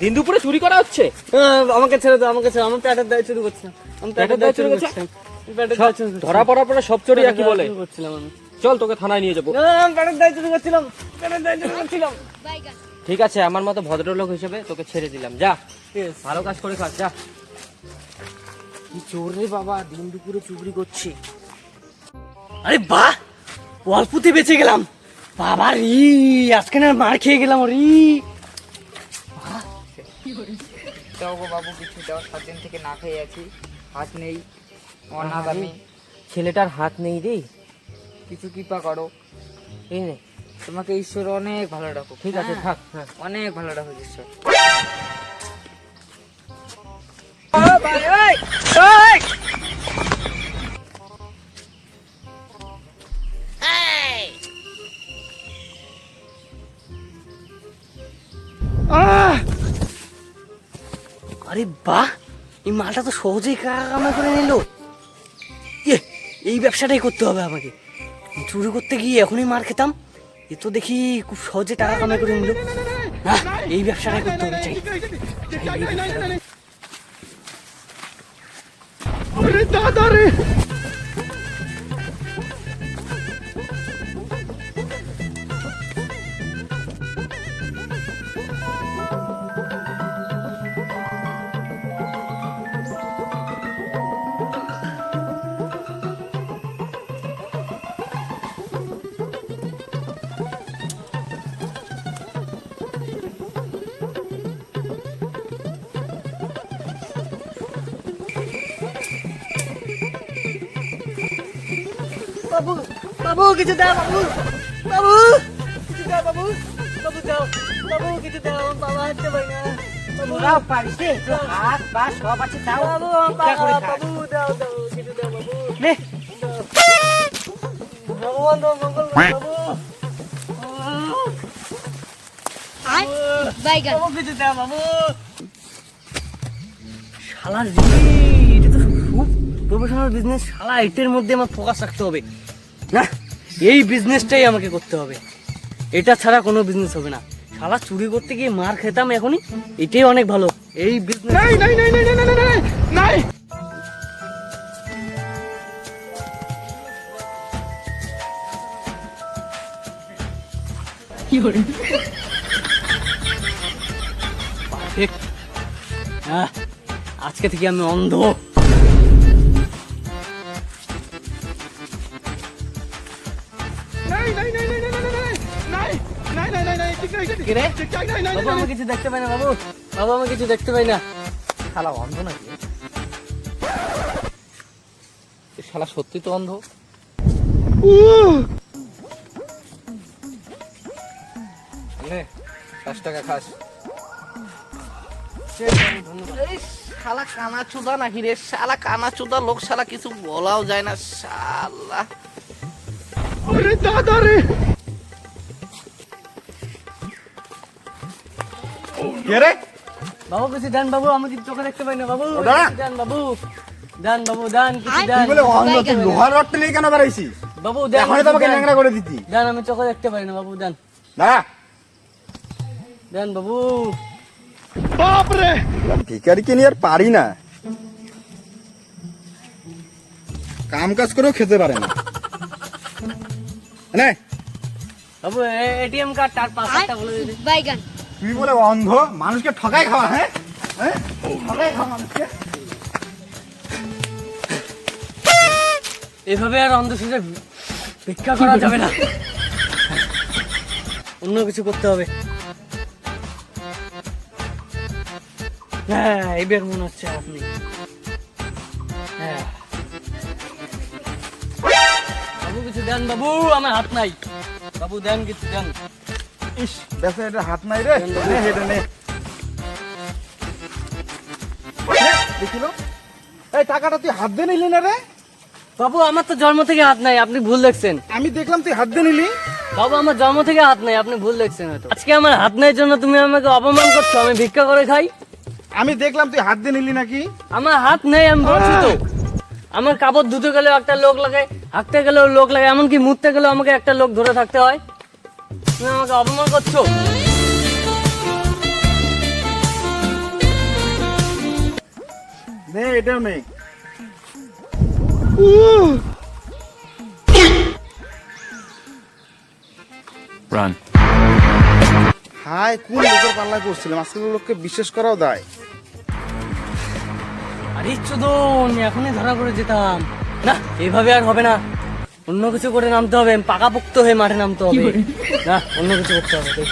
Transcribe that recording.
দিন দুপুরে চুরি করা হচ্ছে? আমাকে ছেড়ে দাও, আমাকে ছেড়ে, আমার পেটের দায় চুরি করছিলাম, আমি পেটের দায় চুরি করছিলাম, পেটের দায় চুরি করছিলাম। ধরা পড়ার পরে সব চোরই একই বলে। করছিলাম আমি। চল তোকে থানায় নিয়ে যাবো। আমি পেটের দায় চুরি করছিলাম, পেটের দায় চুরি করছিলাম। ঠিক আছে, আমার মতো ভদ্রলোক হিসেবে তোকে ছেড়ে দিলাম, যা ভালো কাজ করে খাস, যা। কি চোর রে বাবা, দিন দুপুরে চুরি করছে। আরে বাহ, অল্পতে বেঁচে গেলাম বাবা রি, আজকে না মার খেয়ে গেলাম রি। দাও গো বাবু, কিছু দাও, 7 দিন থেকে না খেয়ে আছি, হাত নেই, অনাথ আমি। ছেলেটার হাত নেই রে, কিছু কৃপা করো, এই নে। তোমাকে ঈশ্বর অনেক ভালো রাখো। ঠিক আছে, থাক। হ্যাঁ, অনেক ভালো রাখো ঈশ্বর। আরে বাহ, এই মালটা তো সহজেই কামড়া করে নিল। এই ব্যবসাটাই করতে হবে আমাকে। চুরি করতে গিয়ে এখনই মার খেতাম, এ তো দেখি খুব সহজে টাকা কামাই করে নিল। না, এই ব্যবসাটাই করতে হবে, চাই। আরে দাদা রে, বাবু, বাবু কিছু দাও, বাবু, বাবু কিছু দাও, বাবু, বাবু দাও, বাবু কিছু দাও, বাবা হাঁটতে পারি না। তোরাও পারিস রে, তোর হাত পা সব আছে, তাও বাবু, ভিক্ষা করে খাস। বাবু দাও, দাও কিছু দাও, বাবু। নে, ভগবান দাও, মঙ্গল করো, বাবু। বাবু কিছু দাও, বাবু। শালা রে, এটা তো খুব প্রফেশনাল বিজনেস। শালা এটার মধ্যে আমার ফোকাস রাখতে হবে না, এই বিজনেসটাই আমাকে করতে হবে, এটা ছাড়া কোনো বিজনেস হবে না। শালা চুরি করতে গিয়ে মার খেতাম, এখনই এটাই অনেক ভালো, এই বিজনেস। নাই নাই নাই নাই নাই নাই নাই নাই। আজকে থেকে আমি অন্ধ। নাই নাই নাই নাই নাই নাই নাই নাই নাই নাই নাই, ঠিক নাই, কি রে? ঠিক নাই, নাই নাই বাবু আমি কিছু দেখতে পাই না, বাবু, বাবু আমি কিছু দেখতে পাই না। শালা অন্ধ নাকি? এ শালা সত্যি তো অন্ধ। নে 5 টাকা খাস। এই শালা কানা চুদা নাকি রে, শালা কানা চুদা লোক, শালা কিছু বলাও যায় না শালা। আরে দাদা রে, কে রে? বাবু কিছু দেন, বাবু আমি কিছু চোখে দেখতে পাই না, বাবু দাঁড়া। কিছু দেন, বাবু দেন, বাবু দেন, কিছু দেন, তুই বলে অন্ধ, তুই লোহার রডটা নিয়ে কেন বেরাইছিস? বাবু দেন, এখনই তো আমাকে ন্যাংরা করে দিতি। দেন, আমি চোখে দেখতে পাই না, বাবু দেন, না দেন বাবু। বাপ রে, ভিখারিকে নিয়ে আর পারি না, কাম কাজ করেও খেতে পারে না। নে, বাবু এটিএম কার্ড আর পাসওয়ার্ডটা বলে দিন। তুই বলে অন্ধ, মানুষকে ঠকাই খাওয়া, হ্যাঁ হ্যাঁ, ঠকাই খাওয়া মানুষকে। এভাবে আর অন্ধ সেজে ভিক্ষা করা যাবে না, অন্য কিছু করতে হবে। হ্যাঁ এবার মনে হচ্ছে আপনি, হ্যাঁ বাবু কিছু দেন, বাবু আমার হাত নাই, বাবু দেন কিছু দেন। ইস, বেসে এটা হাত নাই রে, নে হেঁটে নে। দেখিল, এই টাকাটা তুই হাত দিয়ে নিলি না রে? বাবু আমার তো জন্ম থেকে হাত নাই, আপনি ভুল দেখছেন। আমি দেখলাম তুই হাত দিয়ে নিলি। বাবু আমার জন্ম থেকে হাত নাই, আপনি ভুল দেখছেন হয়তো। আজকে আমার হাত নাই জন্য তুমি আমাকে অপমান করছো, আমি ভিক্ষা করে খাই। আমি দেখলাম তুই হাত দিয়ে নিলি নাকি। আমার হাত নেই, আমি বলছি তো। আমার কাপড় ধুতে গেলেও একটা লোক লাগে, হাঁটতে গেলেও লোক লাগে, এমনকি মুততে গেলেও আমাকে একটা লোক ধরে থাকতে হয়। তুমি আমাকে অপমান করছো। নে এটাও নেই। হাই, কোন লোকের পাল্লা করছিলাম? আজকাল লোককে বিশ্বাস করাও দায়। আরে চোদন, এখনই ধরা করে যেতাম না। এভাবে আর হবে না, অন্য কিছু করে নামতে হবে, পাকাপোক্ত হয়ে মাঠে নামতে হবে। না, অন্য কিছু করতে হবে।